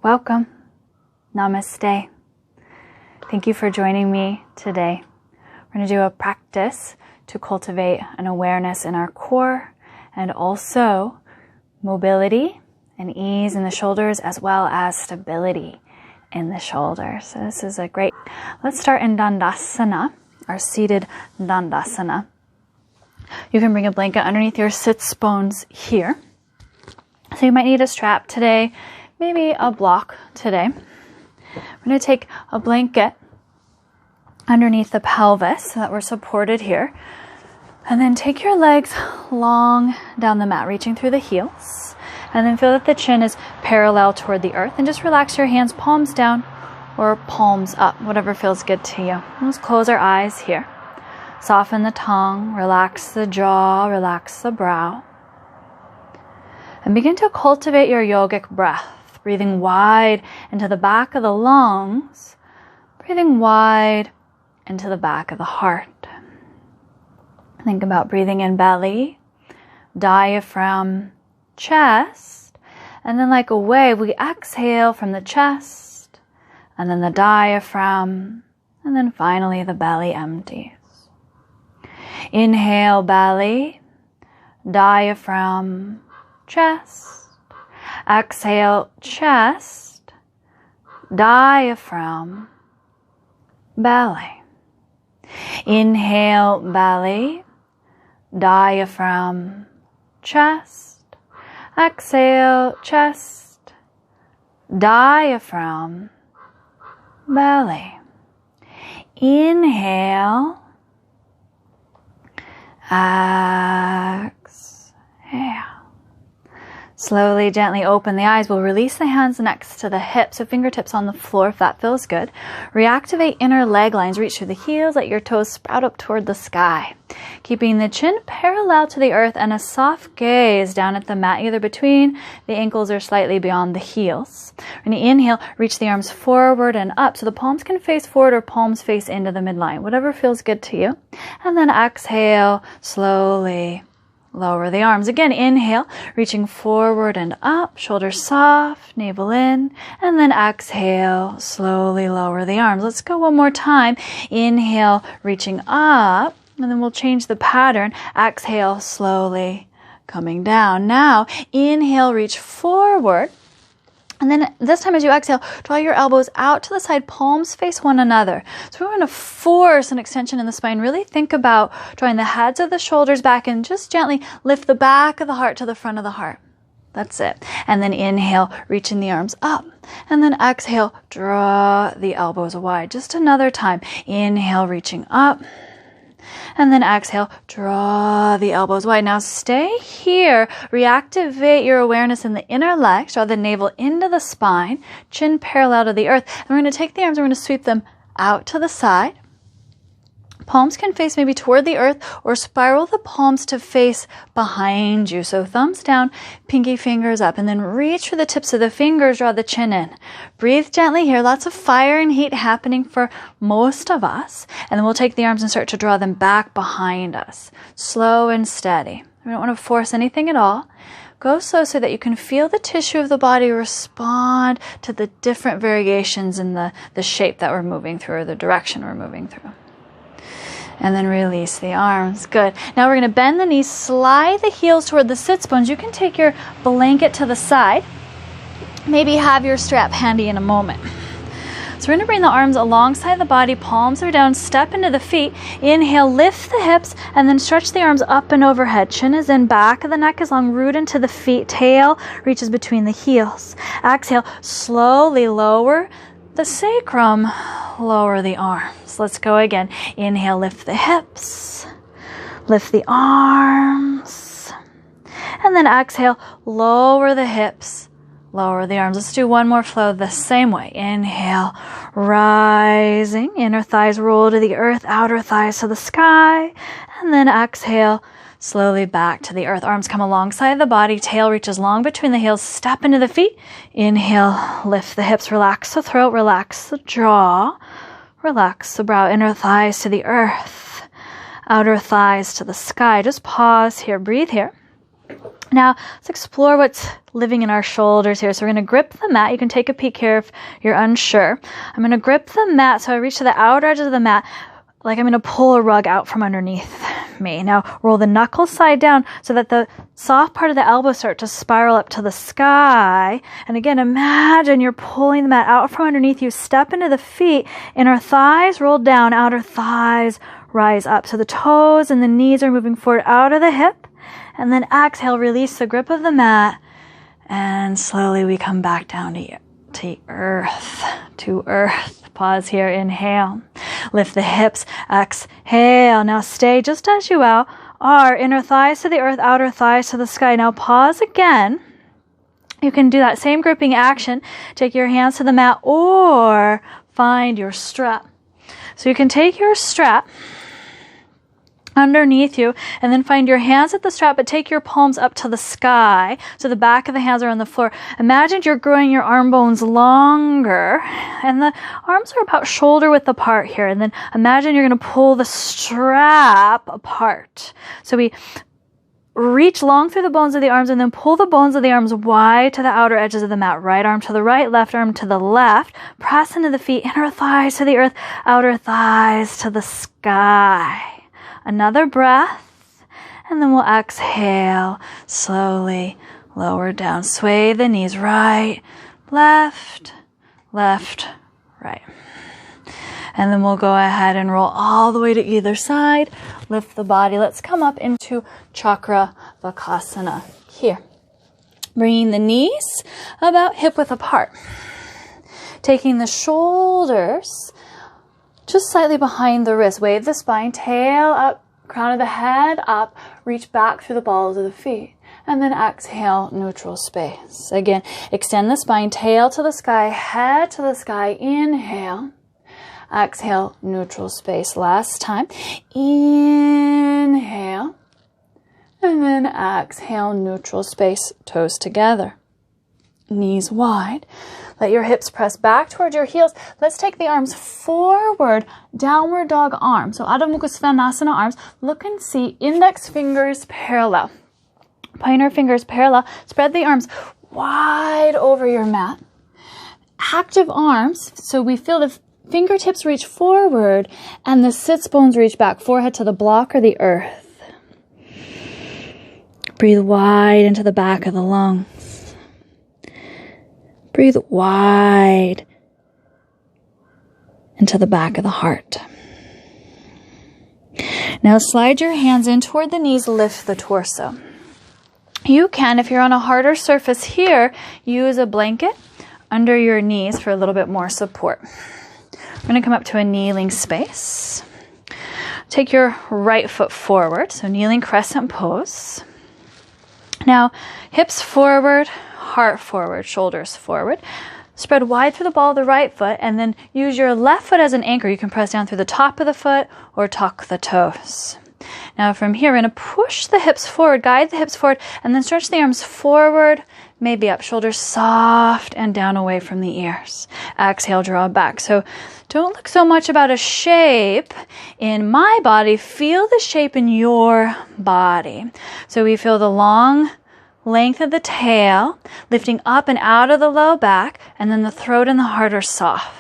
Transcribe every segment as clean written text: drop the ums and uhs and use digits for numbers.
Welcome. Namaste. Thank you for joining me today. We're going to do a practice to cultivate an awareness in our core and also mobility and ease in the shoulders as well as stability in the shoulders. So this is a great... Let's start in Dandasana, our seated Dandasana. You can bring a blanket underneath your sits bones here. So you might need a strap today, maybe a block today. We're going to take a blanket underneath the pelvis so that we're supported here. And then take your legs long down the mat, reaching through the heels. And then feel that the chin is parallel toward the earth. And just relax your hands, palms down or palms up, whatever feels good to you. Let's close our eyes here. Soften the tongue, relax the jaw, relax the brow. And begin to cultivate your yogic breath, breathing wide into the back of the lungs, breathing wide into the back of the heart. Think about breathing in belly, diaphragm, chest, and then like a wave, we exhale from the chest, and then the diaphragm, and then finally the belly empties. Inhale, belly, diaphragm, chest. Exhale, chest, diaphragm, belly. Inhale, belly, diaphragm, chest. Exhale, chest, diaphragm, belly. Inhale, exhale. Slowly, gently open the eyes. We'll release the hands next to the hips, so fingertips on the floor if that feels good. Reactivate inner leg lines. Reach through the heels. Let your toes sprout up toward the sky. Keeping the chin parallel to the earth and a soft gaze down at the mat, either between the ankles or slightly beyond the heels. When you inhale, reach the arms forward and up so the palms can face forward or palms face into the midline, whatever feels good to you. And then exhale, slowly lower the arms. Again, inhale, reaching forward and up, shoulders soft, navel in, and then exhale, slowly lower the arms. Let's go one more time. Inhale, reaching up, and then we'll change the pattern. Exhale, slowly coming down. Now, inhale, reach forward. And then this time as you exhale, draw your elbows out to the side, palms face one another. So we're going to force an extension in the spine. Really think about drawing the heads of the shoulders back and just gently lift the back of the heart to the front of the heart. That's it. And then inhale, reaching the arms up. And then exhale, draw the elbows wide. Just another time. Inhale, reaching up. And then exhale, draw the elbows wide. Now stay here. Reactivate your awareness in the inner legs. Draw the navel into the spine, chin parallel to the earth. And we're going to take the arms, we're going to sweep them out to the side. Palms can face maybe toward the earth or spiral the palms to face behind you. So thumbs down, pinky fingers up, and then reach for the tips of the fingers, draw the chin in. Breathe gently here. Lots of fire and heat happening for most of us. And then we'll take the arms and start to draw them back behind us. Slow and steady. We don't want to force anything at all. Go slow so that you can feel the tissue of the body respond to the different variations in the shape that we're moving through or the direction we're moving through. And then release the arms. Good. Now we're going to bend the knees, slide the heels toward the sits bones. You can take your blanket to the side. Maybe have your strap handy in a moment. So we're going to bring the arms alongside the body, palms are down, step into the feet. Inhale, lift the hips, and then stretch the arms up and overhead. Chin is in, back of the neck is long, root into the feet, tail reaches between the heels. Exhale, slowly lower the sacrum, lower the arms. Let's go again. Inhale, lift the hips, lift the arms, and then exhale, lower the hips, lower the arms. Let's do one more flow the same way. Inhale, rising, inner thighs roll to the earth, outer thighs to the sky, and then exhale, slowly back to the earth. Arms come alongside the body, tail reaches long between the heels, step into the feet. Inhale, lift the hips, relax the throat, relax the jaw, relax the brow, inner thighs to the earth, outer thighs to the sky. Just pause here, breathe here. Now, let's explore what's living in our shoulders here. So we're going to grip the mat. You can take a peek here if you're unsure. I'm going to grip the mat, so I reach to the outer edges of the mat, like I'm going to pull a rug out from underneath me. Now, roll the knuckles side down so that the soft part of the elbows start to spiral up to the sky. And again, imagine you're pulling the mat out from underneath you. Step into the feet. Inner thighs roll down, outer thighs rise up. So the toes and the knees are moving forward out of the hip. And then exhale, release the grip of the mat. And slowly we come back down to earth. Pause here, inhale. Lift the hips, exhale. Now stay just as you are. Inner thighs to the earth, outer thighs to the sky. Now pause again. You can do that same gripping action. Take your hands to the mat or find your strap. So you can take your strap underneath you and then find your hands at the strap, but take your palms up to the sky so the back of the hands are on the floor. Imagine you're growing your arm bones longer and the arms are about shoulder width apart here, and then imagine you're going to pull the strap apart. So we reach long through the bones of the arms and then pull the bones of the arms wide to the outer edges of the mat. Right arm to the right, left arm to the left. Press into the feet, inner thighs to the earth, outer thighs to the sky. Another breath, and then we'll exhale, slowly lower down. Sway the knees right, left, right. And then we'll go ahead and roll all the way to either side. Lift the body. Let's come up into Chakra Vakasana here. Bringing the knees about hip width apart. Taking the shoulders just slightly behind the wrist. Wave the spine, tail up, crown of the head up, reach back through the balls of the feet. And then exhale, neutral space. Again, extend the spine, tail to the sky, head to the sky. Inhale. Exhale, neutral space. Last time. Inhale. And then exhale, neutral space. Toes together. Knees wide. Let your hips press back towards your heels. Let's take the arms forward, downward dog arm. So Adho Mukha Svanasana arms. Look and see index fingers parallel. Pointer fingers parallel. Spread the arms wide over your mat. Active arms. So we feel the fingertips reach forward and the sits bones reach back. Forehead to the block or the earth. Breathe wide into the back of the lungs. Breathe wide into the back of the heart. Now slide your hands in toward the knees, lift the torso. You can, if you're on a harder surface here, use a blanket under your knees for a little bit more support. We're going to come up to a kneeling space. Take your right foot forward, so kneeling crescent pose. Now, hips forward, heart forward, shoulders forward. Spread wide through the ball of the right foot and then use your left foot as an anchor. You can press down through the top of the foot or tuck the toes. Now from here, we're going to push the hips forward, guide the hips forward, and then stretch the arms forward, maybe up, shoulders soft and down away from the ears. Exhale, draw back. So don't look so much about a shape in my body. Feel the shape in your body. So we feel the long length of the tail, lifting up and out of the low back, and then the throat and the heart are soft.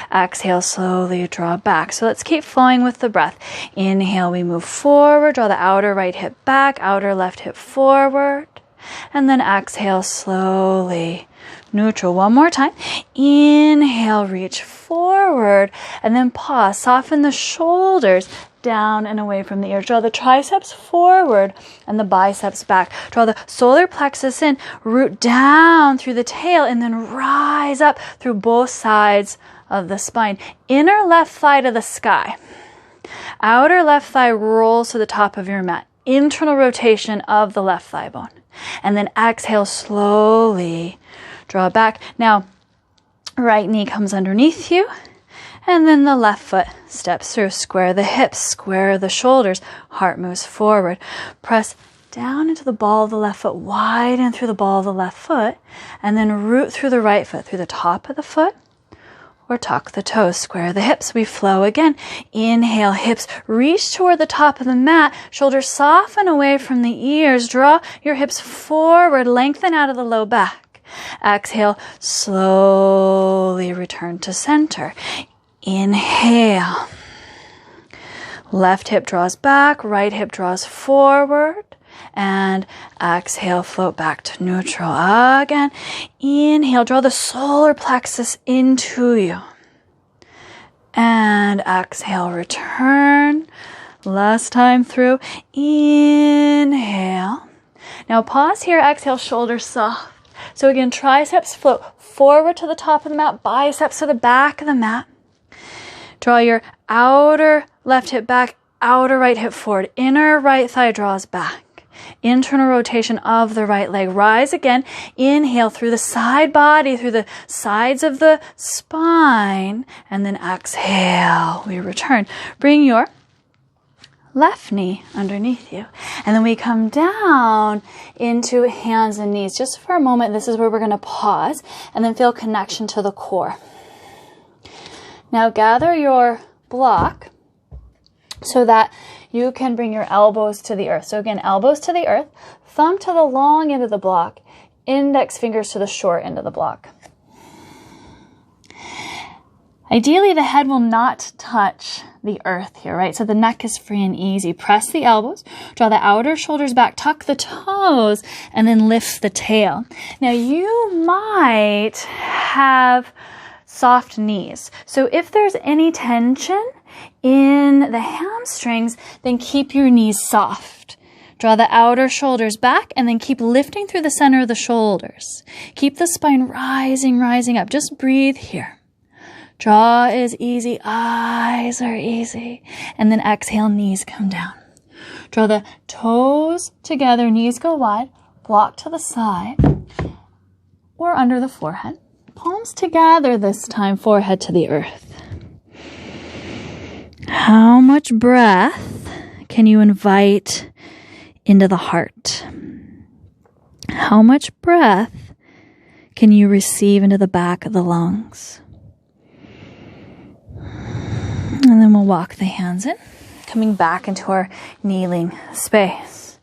Exhale, slowly draw back. So let's keep flowing with the breath. Inhale, we move forward, draw the outer right hip back, outer left hip forward, and then exhale, slowly neutral. One more time. Inhale, reach forward, and then pause. Soften the shoulders down and away from the ears. Draw the triceps forward and the biceps back. Draw the solar plexus in, root down through the tail, and then rise up through both sides of the spine. Inner left thigh to the sky. Outer left thigh rolls to the top of your mat. Internal rotation of the left thigh bone. And then exhale, slowly draw back. Now, right knee comes underneath you. And then the left foot steps through. Square the hips, square the shoulders. Heart moves forward. Press down into the ball of the left foot, widen through the ball of the left foot, and then root through the right foot, through the top of the foot or tuck the toes. Square the hips. We flow again. Inhale, hips reach toward the top of the mat. Shoulders soften away from the ears. Draw your hips forward. Lengthen out of the low back. Exhale, slowly return to center. Inhale. Left hip draws back, right hip draws forward. And exhale, float back to neutral. Again, inhale, draw the solar plexus into you. And exhale, return. Last time through. Inhale. Now pause here, exhale, shoulders soft. So again, triceps float forward to the top of the mat, biceps to the back of the mat. Draw your outer left hip back, outer right hip forward. Inner right thigh draws back. Internal rotation of the right leg. Rise again. Inhale through the side body, through the sides of the spine. And then exhale. We return. Bring your left knee underneath you. And then we come down into hands and knees. Just for a moment, this is where we're going to pause and then feel connection to the core. Now gather your block so that you can bring your elbows to the earth. So again, elbows to the earth, thumb to the long end of the block, index fingers to the short end of the block. Ideally, the head will not touch the earth here, right? So the neck is free and easy. Press the elbows, draw the outer shoulders back, tuck the toes, and then lift the tail. Now you might have soft knees. So if there's any tension in the hamstrings, then keep your knees soft. Draw the outer shoulders back and then keep lifting through the center of the shoulders. Keep the spine rising up. Just breathe here. Jaw is easy, eyes are easy. And then exhale, knees come down. Draw the toes together, knees go wide, block to the side or under the forehead. Palms together this time, forehead to the earth. How much breath can you invite into the heart? How much breath can you receive into the back of the lungs? And then we'll walk the hands in, coming back into our kneeling space.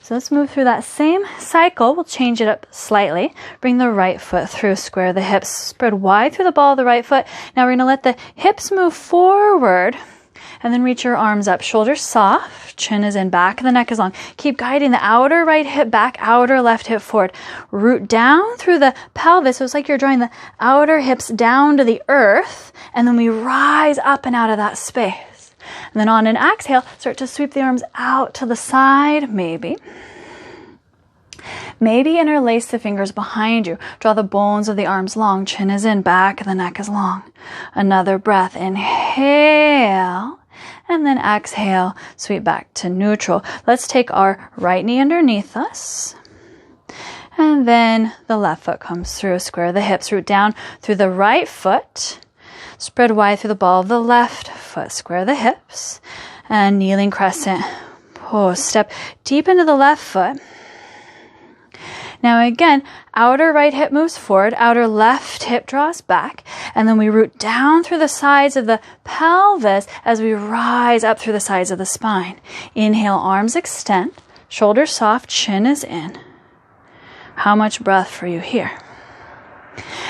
So let's move through that same cycle. We'll change it up slightly. Bring the right foot through, square the hips, spread wide through the ball of the right foot. Now we're going to let the hips move forward and then reach your arms up. Shoulders soft, chin is in, back of the neck is long. Keep guiding the outer right hip back, outer left hip forward. Root down through the pelvis. So it's like you're drawing the outer hips down to the earth, and then we rise up and out of that space. And then on an exhale, start to sweep the arms out to the side, maybe. Maybe interlace the fingers behind you. Draw the bones of the arms long. Chin is in, back of the neck is long. Another breath. Inhale. And then exhale, sweep back to neutral. Let's take our right knee underneath us. And then the left foot comes through. Square the hips, root down through the right foot. Spread wide through the ball of the left foot. Square the hips. And kneeling crescent pose. Step deep into the left foot. Now again, outer right hip moves forward. Outer left hip draws back. And then we root down through the sides of the pelvis as we rise up through the sides of the spine. Inhale, arms extend. Shoulders soft, chin is in. How much breath for you here?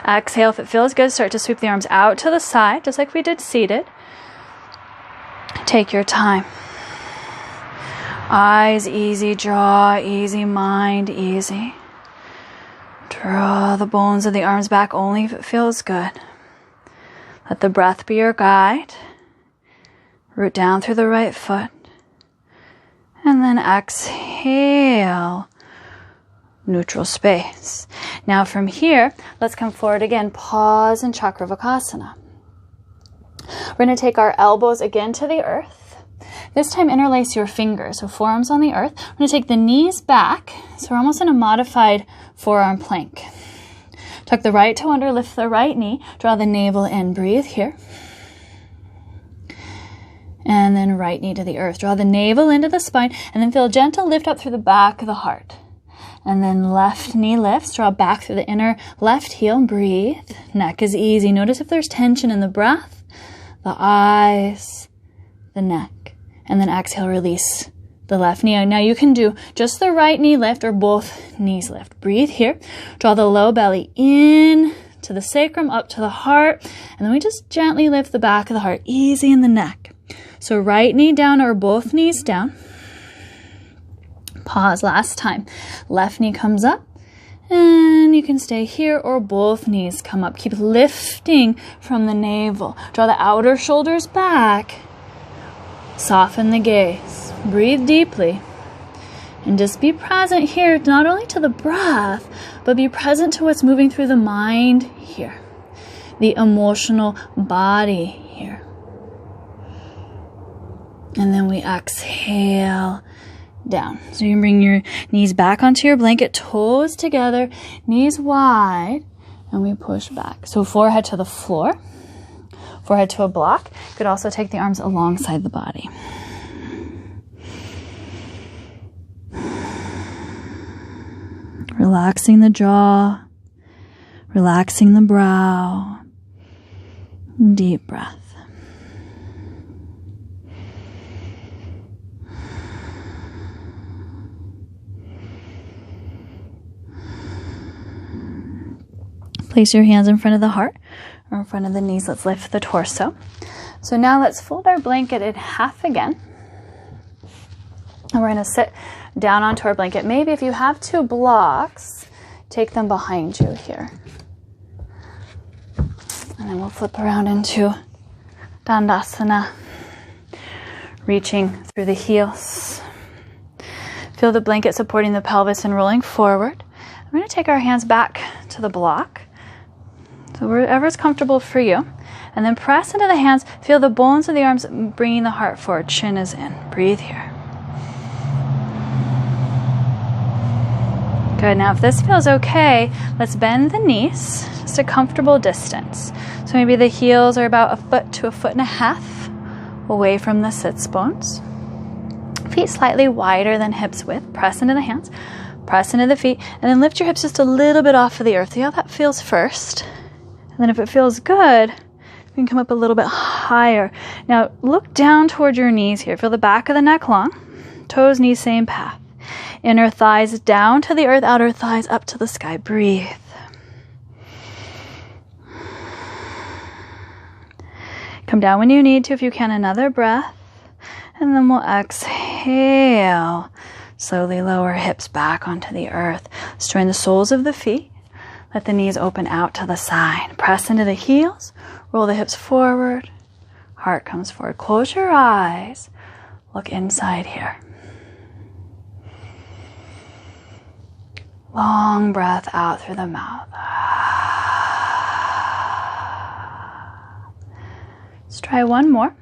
Exhale, if it feels good, start to sweep the arms out to the side, just like we did seated. Take your time. Eyes easy, jaw easy, mind easy. Draw the bones of the arms back only if it feels good. Let the breath be your guide. Root down through the right foot. And then exhale. Neutral space. Now from here, let's come forward again. Pause in Chakravakasana. We're going to take our elbows again to the earth. This time interlace your fingers, so forearms on the earth. We're going to take the knees back, so we're almost in a modified forearm plank. Tuck the right toe under, lift the right knee, draw the navel in, breathe here. And then right knee to the earth. Draw the navel into the spine, and then feel a gentle lift up through the back of the heart. And then left knee lifts, draw back through the inner left heel, breathe. Neck is easy. Notice if there's tension in the breath, the eyes, the neck. And then exhale, release the left knee. Now you can do just the right knee lift or both knees lift. Breathe here. Draw the low belly in to the sacrum, up to the heart. And then we just gently lift the back of the heart, easy in the neck. So right knee down or both knees down. Pause last time. Left knee comes up and you can stay here or both knees come up. Keep lifting from the navel. Draw the outer shoulders back. Soften the gaze. Breathe deeply. And just be present here, not only to the breath, but be present to what's moving through the mind here. The emotional body here. And then we exhale down. So you can bring your knees back onto your blanket, toes together, knees wide, and we push back. So forehead to the floor, forehead to a block. You could also take the arms alongside the body. Relaxing the jaw, relaxing the brow. Deep breath. Place your hands in front of the heart or in front of the knees. Let's lift the torso. So now let's fold our blanket in half again. And we're going to sit down onto our blanket. Maybe if you have two blocks, take them behind you here. And then we'll flip around into Dandasana, reaching through the heels. Feel the blanket supporting the pelvis and rolling forward. We're going to take our hands back to the block. So wherever's comfortable for you. And then press into the hands. Feel the bones of the arms bringing the heart forward. Chin is in. Breathe here. Good. Now if this feels okay, let's bend the knees just a comfortable distance. So maybe the heels are about 1 foot to 1.5 feet away from the sits bones. Feet slightly wider than hips width. Press into the hands. Press into the feet. And then lift your hips just a little bit off of the earth. See how that feels first. And then if it feels good, you can come up a little bit higher. Now look down toward your knees here. Feel the back of the neck long. Toes, knees, same path. Inner thighs down to the earth, outer thighs up to the sky. Breathe. Come down when you need to, if you can, another breath. And then we'll exhale. Slowly lower hips back onto the earth. Let's join the soles of the feet. Let the knees open out to the side. Press into the heels. Roll the hips forward. Heart comes forward. Close your eyes. Look inside here. Long breath out through the mouth. Let's try one more.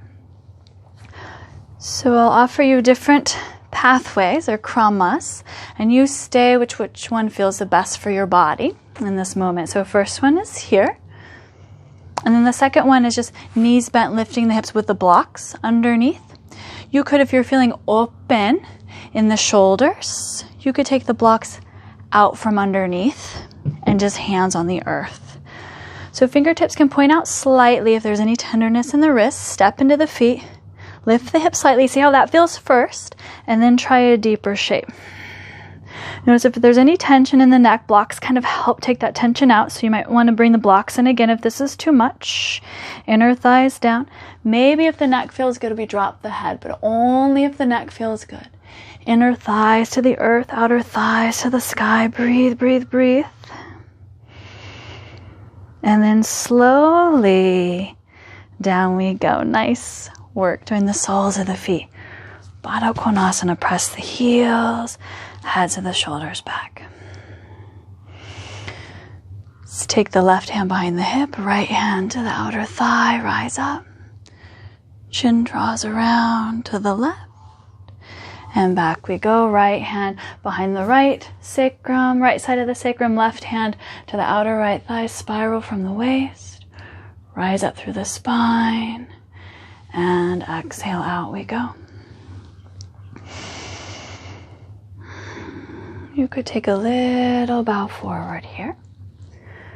So I'll offer you different pathways or kramas, and you stay which one feels the best for your body in this moment. So first one is here. And then the second one is just knees bent, lifting the hips with the blocks underneath. You could, if you're feeling open in the shoulders, you could take the blocks out from underneath and just hands on the earth. So fingertips can point out slightly if there's any tenderness in the wrists. Step into the feet. Lift the hips slightly. See how that feels first. And then try a deeper shape. Notice if there's any tension in the neck, blocks kind of help take that tension out. So you might want to bring the blocks in again if this is too much. Inner thighs down. Maybe if the neck feels good, we drop the head, but only if the neck feels good. Inner thighs to the earth, outer thighs to the sky. Breathe, breathe, breathe. And then slowly down we go. Nice work. Join the soles of the feet. Baddha Konasana. Press the heels. Heads of the shoulders back. Let's take the left hand behind the hip, right hand to the outer thigh, rise up. Chin draws around to the left. And back we go, right hand behind the right sacrum, right side of the sacrum, left hand to the outer right thigh, spiral from the waist. Rise up through the spine. And exhale, out we go. You could take a little bow forward here.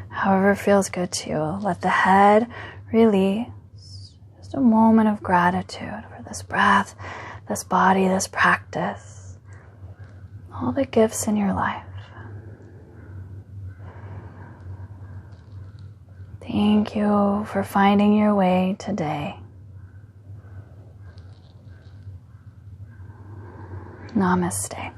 However feels good to you. Let the head release. Just a moment of gratitude for this breath, this body, this practice, all the gifts in your life. Thank you for finding your way today. Namaste.